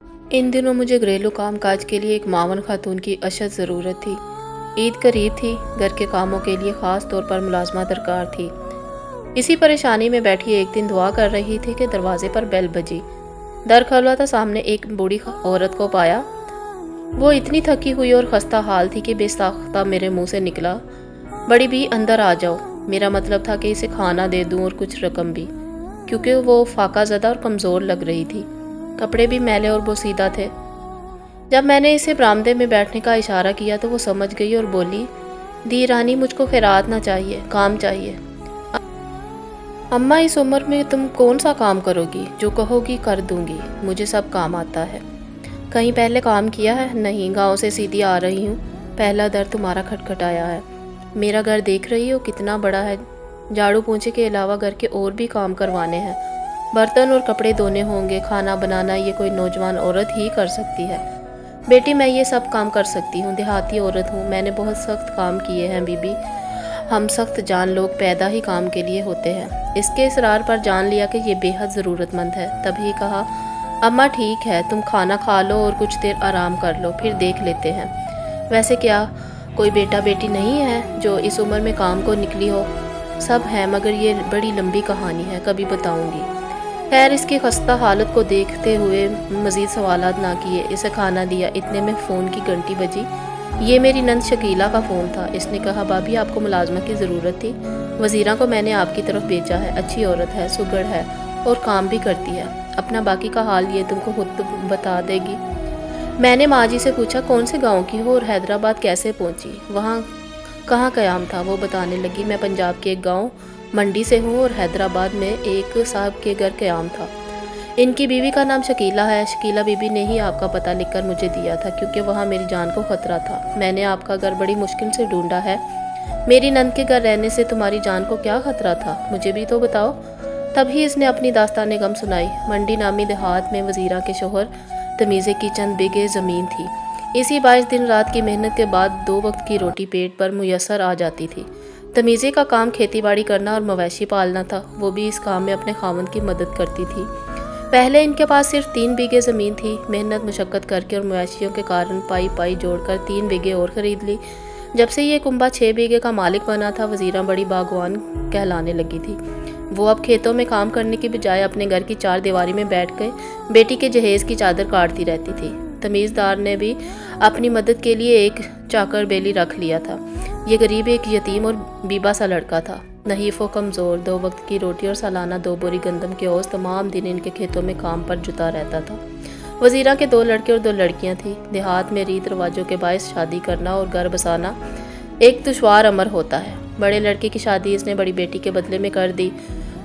ان دنوں مجھے گھریلو کام کاج کے لیے ایک معاون خاتون کی اشد ضرورت تھی۔ عید قریب تھی، گھر کے کاموں کے لیے خاص طور پر ملازمہ درکار تھی۔ اسی پریشانی میں بیٹھی ایک دن دعا کر رہی تھی کہ دروازے پر بیل بجی۔ در کھولا تو سامنے ایک بوڑھی عورت کو پایا۔ وہ اتنی تھکی ہوئی اور خستہ حال تھی کہ بے ساختہ میرے منہ سے نکلا، بڑی بھی اندر آ جاؤ۔ میرا مطلب تھا کہ اسے کھانا دے دوں اور کچھ رقم بھی، کیونکہ وہ فاقہ زدہ اور کمزور لگ رہی تھی، کپڑے بھی میلے اور بوسیدہ تھے۔ جب میں نے اسے برآمدے میں بیٹھنے کا اشارہ کیا تو وہ سمجھ گئی اور بولی، دی رانی مجھ کو خیرات نہ چاہیے، کام چاہیے۔ اماں اس عمر میں تم کون سا کام کرو گی؟ جو کہو گی کر دوں گی، مجھے سب کام آتا ہے۔ کہیں پہلے کام کیا ہے؟ نہیں، گاؤں سے سیدھی آ رہی ہوں، پہلا در تمہارا کھٹکھٹایا ہے۔ میرا گھر دیکھ رہی ہو کتنا بڑا ہے، جھاڑو پونچھے کے علاوہ گھر کے اور بھی کام کروانے ہیں، برتن اور کپڑے دھونے ہوں گے، کھانا بنانا یہ کوئی نوجوان عورت ہی کر سکتی ہے۔ بیٹی میں یہ سب کام کر سکتی ہوں، دیہاتی عورت ہوں، میں نے بہت سخت کام کیے ہیں بی بی، ہم سخت جان لوگ پیدا ہی کام کے لیے ہوتے ہیں۔ اس کے اصرار پر جان لیا کہ یہ بے حد ضرورت مند ہے، تبھی کہا، اماں ٹھیک ہے، تم کھانا کھا لو اور کچھ دیر آرام کر لو، پھر دیکھ لیتے ہیں۔ ویسے کیا کوئی بیٹا بیٹی نہیں ہے جو اس عمر میں کام کو نکلی ہو؟ سب ہیں، مگر یہ بڑی لمبی کہانی ہے، کبھی بتاؤں گی۔ خیر، اس کی خستہ حالت کو دیکھتے ہوئے مزید سوالات نہ کیے، اسے کھانا دیا۔ اتنے میں فون کی گھنٹی بجی۔ یہ میری نند شکیلہ کا فون تھا۔ اس نے کہا، بھابھی آپ کو ملازمہ کی ضرورت تھی؟ وزیرہ کو میں نے آپ کی طرف بھیجا ہے، اچھی عورت ہے، سگڑ ہے اور کام بھی کرتی ہے، اپنا باقی کا حال یہ تم کو خود بتا دے گی۔ میں نے ماں جی سے پوچھا کون سے گاؤں کی ہو اور حیدرآباد کیسے پہنچی، وہاں کہاں قیام تھا؟ وہ بتانے لگی، میں پنجاب کے ایک گاؤں منڈی سے ہوں اور حیدرآباد میں ایک صاحب کے گھر قیام تھا۔ ان کی بیوی کا نام شکیلہ ہے، شکیلہ بی بی نے ہی آپ کا پتہ لکھ کر مجھے دیا تھا، کیونکہ وہاں میری جان کو خطرہ تھا۔ میں نے آپ کا گھر بڑی مشکل سے ڈھونڈا ہے۔ میری نند کے گھر رہنے سے تمہاری جان کو کیا خطرہ تھا، مجھے بھی تو بتاؤ۔ تب ہی اس نے اپنی داستان غم سنائی۔ منڈی نامی دیہات میں وزیرہ کے شوہر تمیزے کی چند بیگھے زمین تھی، اسی باعث دن رات کی محنت کے بعد 2 وقت کی روٹی پیٹ پر میسر آ جاتی تھی۔ تمیزے کا کام کھیتی باڑی کرنا اور مویشی پالنا تھا، وہ بھی اس کام میں اپنے خاوند کی مدد کرتی تھی۔ پہلے ان کے پاس صرف 3 بیگھے زمین تھی، محنت مشقت کر کے اور مویشیوں کے کارن پائی جوڑ کر 3 بیگھے اور خرید لی۔ جب سے یہ کنبہ 6 بیگھے کا مالک بنا تھا، وزیرہ بڑی باغوان کہلانے لگی تھی۔ وہ اب کھیتوں میں کام کرنے کی بجائے اپنے گھر کی 4 دیواری میں بیٹھ کے بیٹی کے جہیز کی چادر کاٹتی رہتی تھی۔ تمیزدار نے بھی اپنی مدد کے لیے ایک چاکر بیلی رکھ لیا تھا۔ یہ غریب ایک یتیم اور بیبا سا لڑکا تھا، نحیف و کمزور، 2 وقت کی روٹی اور سالانہ 2 بوری گندم کے اوز تمام دن ان کے کھیتوں میں کام پر جتا رہتا تھا۔ وزیرہ کے 2 لڑکے اور 2 لڑکیاں تھیں۔ دیہات میں ریت رواجوں کے باعث شادی کرنا اور گھر بسانا ایک دشوار امر ہوتا ہے۔ بڑے لڑکے کی شادی اس نے بڑی بیٹی کے بدلے میں کر دی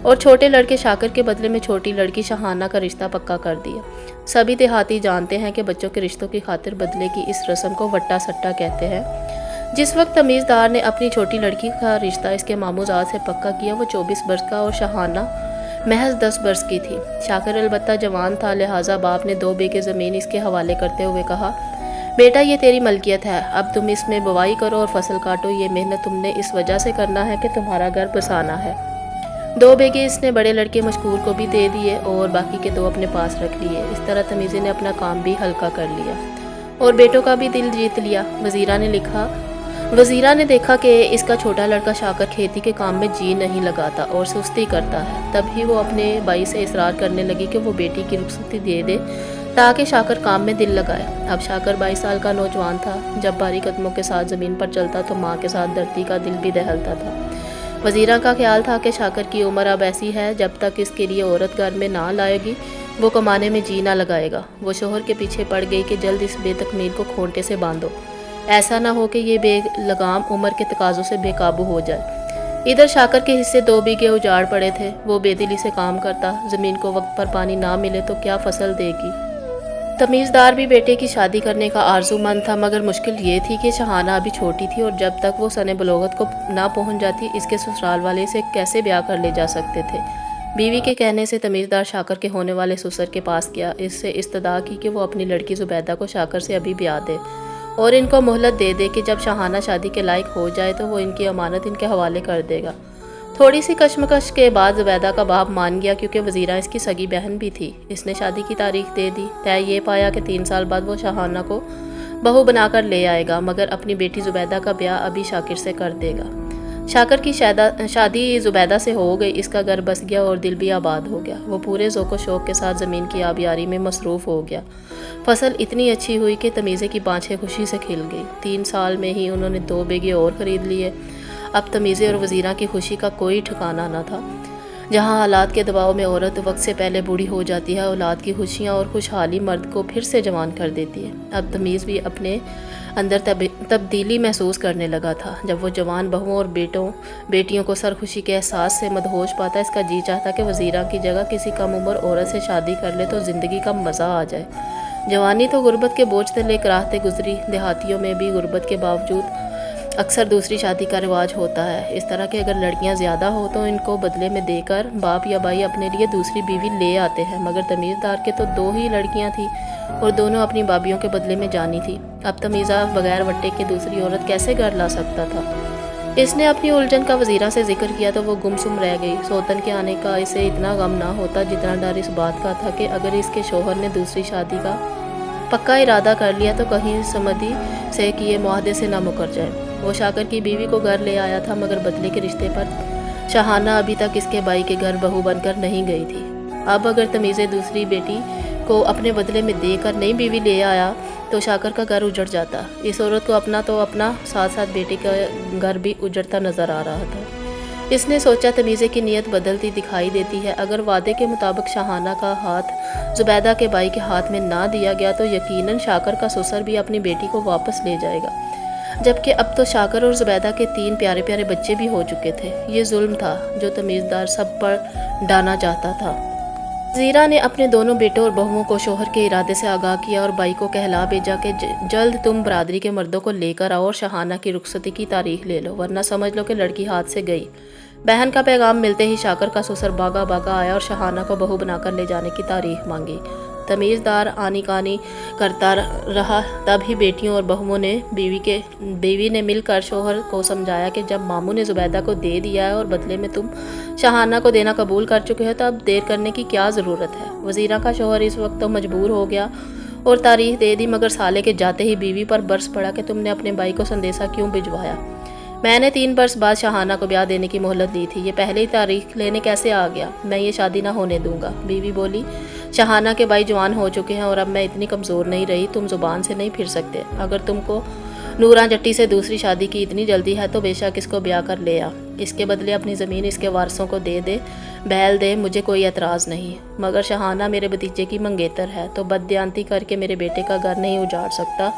اور چھوٹے لڑکے شاکر کے بدلے میں چھوٹی لڑکی شہانہ کا رشتہ پکا کر دیا۔ سبھی دیہاتی جانتے ہیں کہ بچوں کے رشتوں کی خاطر بدلے کی اس رسم کو وٹا سٹا کہتے ہیں۔ جس وقت تمیزدار نے اپنی چھوٹی لڑکی کا رشتہ اس کے ماموں زاد سے پکا کیا، وہ 24 برس کا اور شہانہ محض 10 برس کی تھی۔ شاکر البتہ جوان تھا، لہٰذا باپ نے 2 بیگھے زمین اس کے حوالے کرتے ہوئے کہا، بیٹا یہ تیری ملکیت ہے، اب تم اس میں بوائی کرو اور فصل کاٹو، یہ محنت تم نے اس وجہ سے کرنا ہے کہ تمہارا گھر بسانا ہے۔ 2 بیگھے اس نے بڑے لڑکے مشکور کو بھی دے دیے اور باقی کے 2 اپنے پاس رکھ لیے۔ اس طرح تمیزے نے اپنا کام بھی ہلکا کر لیا اور بیٹوں کا بھی دل جیت لیا۔ وزیرہ نے دیکھا کہ اس کا چھوٹا لڑکا شاکر کھیتی کے کام میں جی نہیں لگاتا اور سستی کرتا ہے، تب ہی وہ اپنے بھائی سے اصرار کرنے لگی کہ وہ بیٹی کی رخصتی دے دے تاکہ شاکر کام میں دل لگائے۔ اب شاکر 22 سال کا نوجوان تھا، جب بھاری قدموں کے ساتھ زمین پر چلتا تو ماں کے ساتھ دھرتی کا دل بھی دہلتا تھا۔ وزیرہ کا خیال تھا کہ شاکر کی عمر اب ایسی ہے، جب تک اس کے لیے عورت گھر میں نہ لائے گی وہ کمانے میں جی نہ لگائے گا۔ وہ شوہر کے پیچھے پڑ گئی کہ جلد اس بے تکمیل کو کھونٹے سے باندھو، ایسا نہ ہو کہ یہ بے لگام عمر کے تقاضوں سے بے قابو ہو جائے۔ ادھر شاکر کے حصے 2 بیگھے اجاڑ پڑے تھے، وہ بے دلی سے کام کرتا، زمین کو وقت پر پانی نہ ملے تو کیا فصل دے گی۔ تمیزدار بھی بیٹے کی شادی کرنے کا آرزو مند تھا، مگر مشکل یہ تھی کہ شہانہ ابھی چھوٹی تھی اور جب تک وہ سن بلوغت کو نہ پہنچ جاتی اس کے سسرال والے اسے کیسے بیاہ کر لے جا سکتے تھے۔ بیوی کے کہنے سے تمیزدار شاکر کے ہونے والے سسر کے پاس گیا، اس سے استدعا کی کہ وہ اپنی لڑکی زبیدہ کو شاکر سے ابھی بیاہ دے اور ان کو مہلت دے دے کہ جب شہانہ شادی کے لائق ہو جائے تو وہ ان کی امانت ان کے حوالے کر دے گا۔ تھوڑی سی کشمکش کے بعد زبیدہ کا باپ مان گیا کیونکہ وزیرہ اس کی سگی بہن بھی تھی۔ اس نے شادی کی تاریخ دے دی۔ طے یہ پایا کہ 3 سال بعد وہ شاہانہ کو بہو بنا کر لے آئے گا، مگر اپنی بیٹی زبیدہ کا بیاہ ابھی شاکر سے کر دے گا۔ شاکر کی شادی زبیدہ سے ہو گئی، اس کا گھر بس گیا اور دل بھی آباد ہو گیا۔ وہ پورے ذوق و شوق کے ساتھ زمین کی آبیاری میں مصروف ہو گیا۔ فصل اتنی اچھی ہوئی کہ تمیزے کی بانچھیں خوشی سے کھل گئی۔ 3 سال میں ہی انہوں نے 2 بیگھے اور خرید لیے۔ اب تمیزے اور وزیرہ کی خوشی کا کوئی ٹھکانہ نہ تھا۔ جہاں حالات کے دباؤ میں عورت وقت سے پہلے بوڑھی ہو جاتی ہے، اولاد کی خوشیاں اور خوشحالی مرد کو پھر سے جوان کر دیتی ہے۔ اب تمیز بھی اپنے اندر تبدیلی محسوس کرنے لگا تھا۔ جب وہ جوان بہوؤں اور بیٹیوں کو سرخوشی کے احساس سے مدہوش پاتا، اس کا جی چاہتا کہ وزیرہ کی جگہ کسی کم عمر عورت سے شادی کر لے تو زندگی کا مزہ آ جائے۔ جوانی تو غربت کے بوجھ تلے کراہتے گزری۔ دیہاتیوں میں بھی غربت کے باوجود اکثر دوسری شادی کا رواج ہوتا ہے۔ اس طرح کہ اگر لڑکیاں زیادہ ہو تو ان کو بدلے میں دے کر باپ یا بھائی اپنے لیے دوسری بیوی لے آتے ہیں، مگر تمیزدار کے تو 2 ہی لڑکیاں تھیں اور دونوں اپنی بابیوں کے بدلے میں جانی تھی۔ اب تمیزہ بغیر وٹے کے دوسری عورت کیسے گھر لا سکتا تھا؟ اس نے اپنی الجھن کا وزیرہ سے ذکر کیا تو وہ گمسم رہ گئی۔ سوتن کے آنے کا اسے اتنا غم نہ ہوتا جتنا ڈر اس بات کا تھا کہ اگر اس کے شوہر نے دوسری شادی کا پکا ارادہ کر لیا تو کہیں سمدھی سے کیے معاہدے سے نہ مکر جائے۔ وہ شاکر کی بیوی کو گھر لے آیا تھا، مگر بدلے کے رشتے پر شاہانہ ابھی تک اس کے بھائی کے گھر بہو بن کر نہیں گئی تھی۔ اب اگر تمیزے دوسری بیٹی کو اپنے بدلے میں دے کر نئی بیوی لے آیا تو شاکر کا گھر اجڑ جاتا۔ اس عورت کو اپنا تو اپنا، ساتھ ساتھ بیٹی کا گھر بھی اجڑتا نظر آ رہا تھا۔ اس نے سوچا تمیزے کی نیت بدلتی دکھائی دیتی ہے۔ اگر وعدے کے مطابق شاہانہ کا ہاتھ زبیدہ کے بھائی کے ہاتھ میں نہ دیا گیا تو یقیناً شاکر کا سسر بھی اپنی بیٹی کو واپس لے جائے گا، جبکہ اب تو شاکر اور زبیدہ کے 3 پیارے پیارے بچے بھی ہو چکے تھے۔ یہ ظلم تھا جو تمیزدار سب پر ڈانا چاہتا تھا۔ وزیرہ نے اپنے دونوں بیٹوں اور بہوؤں کو شوہر کے ارادے سے آگاہ کیا اور بھائی کو کہلا بھیجا کہ جلد تم برادری کے مردوں کو لے کر آؤ اور شاہانہ کی رخصتی کی تاریخ لے لو، ورنہ سمجھ لو کہ لڑکی ہاتھ سے گئی۔ بہن کا پیغام ملتے ہی شاکر کا سسر بھاگا آیا اور شاہانہ کو بہو بنا کر لے جانے کی تاریخ مانگی۔ تمیزدار آنی کانی کرتا رہا، تب ہی بیٹیوں اور بہوؤں نے بیوی نے مل کر شوہر کو سمجھایا کہ جب ماموں نے زبیدہ کو دے دیا ہے اور بدلے میں تم شاہانہ کو دینا قبول کر چکے ہو تو اب دیر کرنے کی کیا ضرورت ہے۔ وزیرہ کا شوہر اس وقت تو مجبور ہو گیا اور تاریخ دے دی، مگر سالے کے جاتے ہی بیوی پر برس پڑا کہ تم نے اپنے بھائی کو سندیسہ کیوں بھجوایا؟ میں نے 3 برس بعد شاہانہ کو بیاہ دینے کی مہلت دی تھی، یہ پہلے ہی تاریخ لینے کیسے آ گیا؟ میں یہ شادی نہ ہونے دوں گا۔ بیوی بولی، شاہانہ کے بھائی جوان ہو چکے ہیں اور اب میں اتنی کمزور نہیں رہی، تم زبان سے نہیں پھر سکتے۔ اگر تم کو نوراں جٹی سے دوسری شادی کی اتنی جلدی ہے تو بے شک اس کو بیاہ کر لے آ، اس کے بدلے اپنی زمین اس کے وارثوں کو دے دے، بیل دے، مجھے کوئی اعتراض نہیں، مگر شاہانہ میرے بھتیجے کی منگیتر ہے تو بددیانتی کر کے میرے بیٹے کا گھر نہیں اجاڑ سکتا،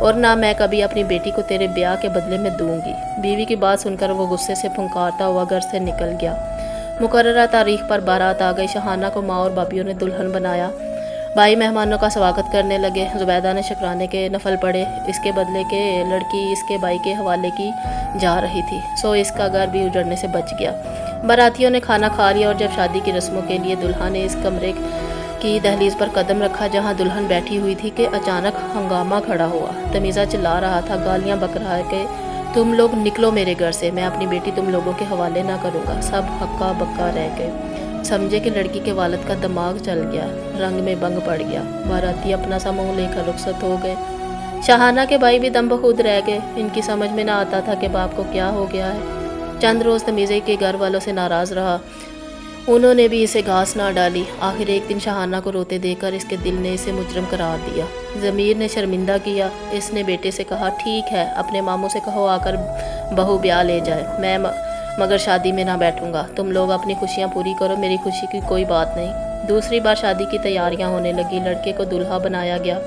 اور نہ میں کبھی اپنی بیٹی کو تیرے بیاہ کے بدلے میں دوں گی۔ بیوی کی بات سن کر وہ غصے سے پھنکارتا ہوا گھر سے نکل گیا۔ مقررہ تاریخ پر بارات آ گئی۔ شاہانہ کو ماں اور بابیوں نے دلہن بنایا۔ بھائی مہمانوں کا سواگت کرنے لگے۔ زبیدہ نے شکرانے کے نفل پڑھے، اس کے بدلے کے لڑکی اس کے بھائی کے حوالے کی جا رہی تھی، سو اس کا گھر بھی اجڑنے سے بچ گیا۔ باراتیوں نے کھانا کھا لیا اور جب شادی کی رسموں کے لیے دلہا نے اس کمرے کی دہلیز پر قدم رکھا جہاں دلہن بیٹھی ہوئی تھی کہ اچانک ہنگامہ کھڑا ہوا۔ تمیزہ چلا رہا تھا، گالیاں بک رہا ہے کہ تم لوگ نکلو میرے گھر سے، میں اپنی بیٹی تم لوگوں کے حوالے نہ کروں گا۔ سب ہکا بکا رہ گئے، سمجھے کہ لڑکی کے والد کا دماغ چل گیا، رنگ میں بنگ پڑ گیا۔ باراتی اپنا سا منہ لے کر رخصت ہو گئے۔ شاہانہ کے بھائی بھی دم بخود رہ گئے، ان کی سمجھ میں نہ آتا تھا کہ باپ کو کیا ہو گیا ہے۔ چند روز تمیزے کے گھر والوں سے ناراض رہا، انہوں نے بھی اسے گھاس نہ ڈالی۔ آخر ایک دن شاہانہ کو روتے دیکھ کر اس کے دل نے اسے مجرم قرار دیا، ضمیر نے شرمندہ کیا۔ اس نے بیٹے سے کہا، ٹھیک ہے، اپنے ماموں سے کہو آ کر بہو بیاہ لے جائے، میں مگر شادی میں نہ بیٹھوں گا، تم لوگ اپنی خوشیاں پوری کرو، میری خوشی کی کوئی بات نہیں۔ دوسری بار شادی کی تیاریاں ہونے لگی، لڑکے کو دلہا بنایا گیا،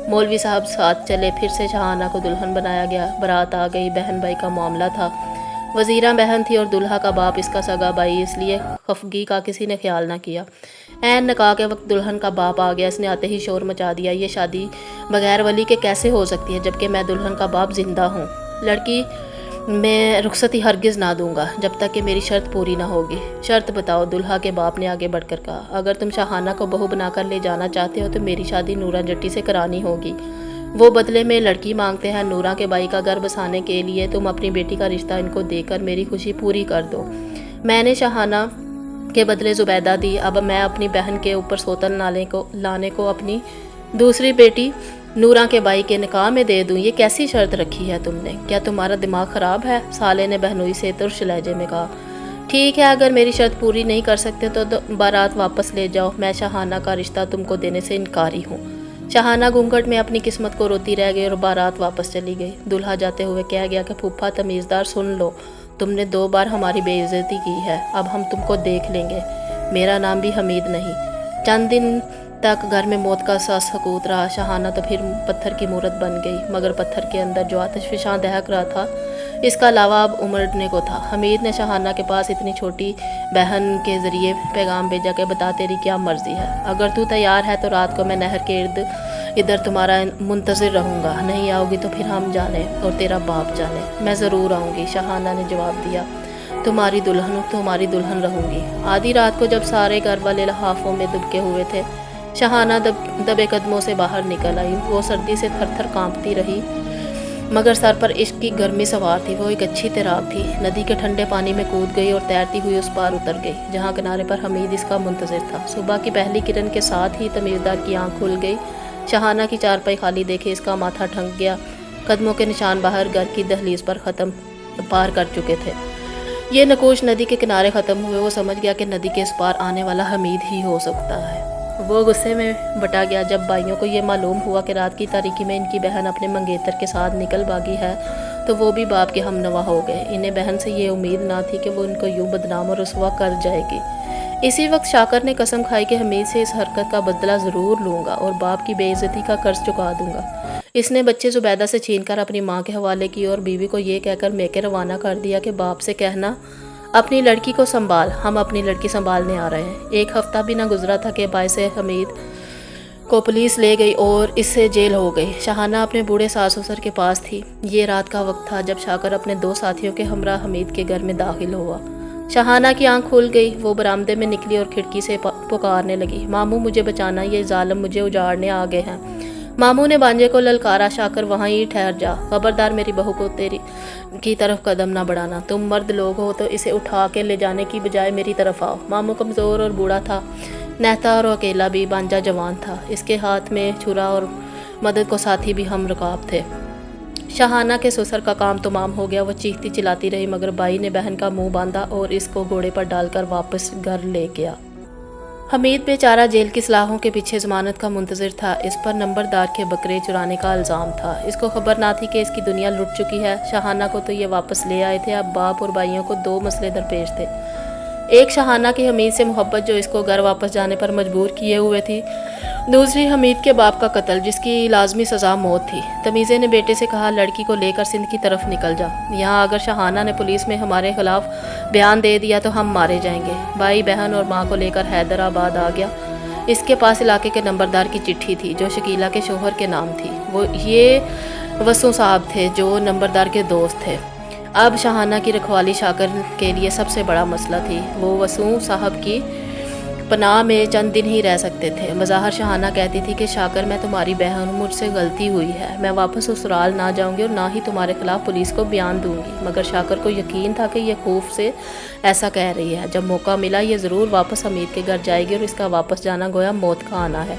مولوی صاحب ساتھ چلے، پھر سے شاہانہ کو دلہن بنایا گیا۔ بارات آ گئی، بہن بھائی کا معاملہ تھا، وزیرہ بہن تھی اور دلہا کا باپ اس کا سگا بھائی، اس لیے خفگی کا کسی نے خیال نہ کیا۔ عین نکاح کے وقت دلہن کا باپ آ گیا، اس نے آتے ہی شور مچا دیا، یہ شادی بغیر ولی کے کیسے ہو سکتی ہے جبکہ میں دلہن کا باپ زندہ ہوں؟ لڑکی میں رخصتی ہرگز نہ دوں گا جب تک کہ میری شرط پوری نہ ہوگی۔ شرط بتاؤ، دلہا کے باپ نے آگے بڑھ کر کہا، اگر تم شاہانہ کو بہو بنا کر لے جانا چاہتے ہو تو میری شادی نوراں جٹی سے کرانی ہوگی، وہ بدلے میں لڑکی مانگتے ہیں، نوراں کے بھائی کا گھر بسانے کے لیے تم اپنی بیٹی کا رشتہ ان کو دے کر میری خوشی پوری کر دو۔ میں نے شاہانہ کے بدلے زبیدہ دی۔ اب میں اپنی بہن کے اوپر سوتن لانے کو اپنی دوسری بیٹی نورا کے بھائی کے نکاح میں دے دوں؟ یہ کیسی شرط رکھی ہے تم نے؟ کیا تمہارا دماغ خراب ہے؟ سالے نے بہنوئی سے ترش لہجے میں کہا۔ ٹھیک ہے، اگر میری شرط پوری نہیں کر سکتے تو بارات واپس لے جاؤ، میں شاہانہ کا رشتہ تم کو دینے سے انکاری ہوں۔ شاہانہ گھونگھٹ میں اپنی قسمت کو روتی رہ گئی اور بارات واپس چلی گئی۔ دلہا جاتے ہوئے کہہ گیا کہ پھوپھا تمیزدار سن لو، تم نے 2 بار ہماری بے عزتی کی ہے، اب ہم تم کو دیکھ لیں گے۔ میرا نام بھی حمید نہیں۔ چند دن تک گھر میں موت کا سا سکوت رہا۔ شاہانہ تو پھر پتھر کی مورت بن گئی، مگر پتھر کے اندر جو آتش فشاں دہک رہا تھا اس کا لاوا اب امڑنے کو تھا۔ حمید نے شاہانہ کے پاس اتنی چھوٹی بہن کے ذریعے پیغام بھیجا کہ بتا تیری کیا مرضی ہے، اگر تو تیار ہے تو رات کو میں نہر کے ارد ادھر تمہارا منتظر رہوں گا، نہیں آؤ گی تو پھر ہم جانے اور تیرا باپ جانے۔ میں ضرور آؤں گی، شاہانہ نے جواب دیا، تمہاری دلہن رہوں گی۔ آدھی رات کو جب سارے گھر والے لحافوں میں دبکے ہوئے تھے، شاہانہ دبے قدموں سے باہر نکل آئی۔ وہ سردی سے تھر تھر کانپتی رہی، مگر سر پر عشق کی گرمی سوار تھی۔ وہ ایک اچھی تیراک تھی، ندی کے ٹھنڈے پانی میں کود گئی اور تیرتی ہوئی اس پار اتر گئی جہاں کنارے پر حمید اس کا منتظر تھا۔ صبح کی پہلی کرن کے ساتھ ہی تمیزدار کی آنکھ کھل گئی۔ شاہانہ کی چارپائی خالی دیکھے اس کا ماتھا ٹھنک گیا، قدموں کے نشان باہر گھر کی دہلیز پر پار کر چکے تھے۔ یہ نقوش ندی کے کنارے ختم ہوئے۔ وہ سمجھ گیا کہ ندی کے اس پار آنے والا حمید ہی ہو سکتا ہے۔ وہ غصے میں بٹا گیا جب بھائیوں کو یہ معلوم ہوا کہ رات کی تاریکی میں ان کی بہن اپنے منگیتر کے ساتھ نکل بھاگی ہے تو وہ بھی باپ کے ہم نوا ہو گئے۔ انہیں بہن سے یہ امید نہ تھی کہ وہ ان کو یوں بدنام اور رسوا کر جائے گی۔ اسی وقت شاکر نے قسم کھائی کہ حمید سے اس حرکت کا بدلہ ضرور لوں گا اور باپ کی بے عزتی کا قرض چکا دوں گا۔ اس نے بچے زبیدہ سے چھین کر اپنی ماں کے حوالے کی اور بیوی کو یہ کہہ کر میکے روانہ کر دیا کہ باپ سے کہنا اپنی لڑکی کو سنبھال، ہم اپنی لڑکی سنبھالنے آ رہے ہیں۔ 1 ہفتہ بھی نہ گزرا تھا کہ باعث حمید کو پولیس لے گئی اور اس سے جیل ہو گئی۔ شاہانہ اپنے بوڑھے ساس سسر کے پاس تھی۔ یہ رات کا وقت تھا جب شاکر اپنے 2 ساتھیوں کے ہمراہ حمید کے گھر میں داخل ہوا۔ شاہانہ کی آنکھ کھل گئی، وہ برآمدے میں نکلی اور کھڑکی سے پکارنے لگی، ماموں مجھے بچانا، یہ ظالم مجھے اجاڑنے آ گئے ہیں۔ ماموں نے بانجے کو للکارا، شاکر وہاں ہی ٹھہر جا، خبردار میری بہو کو تیری کی طرف قدم نہ بڑھانا، تم مرد لوگ ہو تو اسے اٹھا کے لے جانے کی بجائے میری طرف آؤ۔ ماموں کمزور اور بوڑھا تھا، نہتا اور اکیلا بھی، بانجا جوان تھا، اس کے ہاتھ میں چھرا اور مدد کو ساتھی بھی ہم رکاب تھے۔ شاہانہ کے سسر کا کام تمام ہو گیا، وہ چیختی چلاتی رہی مگر بھائی نے بہن کا منہ باندھا اور اس کو گھوڑے پر ڈال کر واپس گھر لے گیا۔ حمید بیچارہ جیل کی سلاخوں کے پیچھے ضمانت کا منتظر تھا۔ اس پر نمبردار کے بکرے چرانے کا الزام تھا۔ اس کو خبر نہ تھی کہ اس کی دنیا لٹ چکی ہے۔ شاہانہ کو تو یہ واپس لے آئے تھے، اب باپ اور بھائیوں کو 2 مسئلے درپیش تھے۔ ایک شاہانہ کی حمید سے محبت جو اس کو گھر واپس جانے پر مجبور کیے ہوئے تھی، دوسری حمید کے باپ کا قتل جس کی لازمی سزا موت تھی۔ تمیزے نے بیٹے سے کہا لڑکی کو لے کر سندھ کی طرف نکل جا، یہاں اگر شاہانہ نے پولیس میں ہمارے خلاف بیان دے دیا تو ہم مارے جائیں گے۔ بھائی بہن اور ماں کو لے کر حیدرآباد آ گیا۔ اس کے پاس علاقے کے نمبردار کی چٹھی تھی جو شکیلہ کے شوہر کے نام تھی۔ وہ یہ وسو صاحب تھے جو نمبردار کے دوست تھے۔ اب شاہانہ کی رکھوالی شاکر کے لیے سب سے بڑا مسئلہ تھی۔ وہ وسو صاحب کی پناہ میں چند دن ہی رہ سکتے تھے۔ بظاہر شاہانہ کہتی تھی کہ شاکر میں تمہاری بہن ہوں، مجھ سے غلطی ہوئی ہے، میں واپس سسرال نہ جاؤں گی اور نہ ہی تمہارے خلاف پولیس کو بیان دوں گی۔ مگر شاکر کو یقین تھا کہ یہ خوف سے ایسا کہہ رہی ہے، جب موقع ملا یہ ضرور واپس حمید کے گھر جائے گی اور اس کا واپس جانا گویا موت کا آنا ہے۔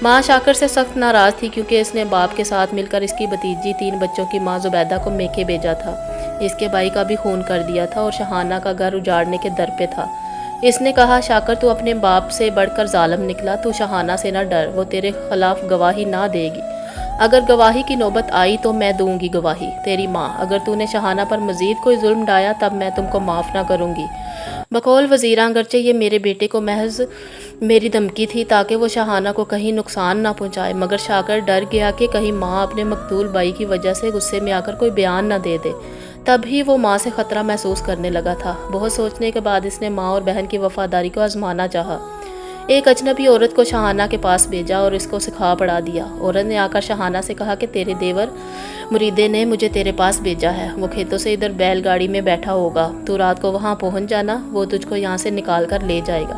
ماں شاکر سے سخت ناراض تھی کیونکہ اس نے باپ کے ساتھ مل کر اس کی بھتیجی 3 بچوں کی ماں زبیدہ کو میکے بھیجا تھا، اس کے بھائی کا بھی خون کر دیا تھا اور شاہانہ کا گھر اجاڑنے کے در پہ تھا۔ اس نے کہا شاکر تو اپنے باپ سے بڑھ کر ظالم نکلا، تو شاہانہ سے نہ ڈر، وہ تیرے خلاف گواہی نہ دے گی، اگر گواہی کی نوبت آئی تو میں دوں گی گواہی، تیری ماں، اگر تو نے شاہانہ پر مزید کوئی ظلم ڈھایا تب میں تم کو معاف نہ کروں گی۔ بقول وزیراں اگرچہ یہ میرے بیٹے کو محض میری دھمکی تھی تاکہ وہ شاہانہ کو کہیں نقصان نہ پہنچائے، مگر شاکر ڈر گیا کہ کہیں ماں اپنے مقتول بھائی کی وجہ سے غصے میں آ کر کوئی بیان نہ دے دے، تب ہی وہ ماں سے خطرہ محسوس کرنے لگا تھا۔ بہت سوچنے کے بعد اس نے ماں اور بہن کی وفاداری کو آزمانا چاہا۔ ایک اجنبی عورت کو شاہانہ کے پاس بھیجا اور اس کو سکھا پڑھا دیا۔ عورت نے آ کر شاہانہ سے کہا کہ تیرے دیور مریدے نے مجھے تیرے پاس بھیجا ہے، وہ کھیتوں سے ادھر بیل گاڑی میں بیٹھا ہوگا، تو رات کو وہاں پہنچ جانا، وہ تجھ کو یہاں سے نکال کر لے جائے گا۔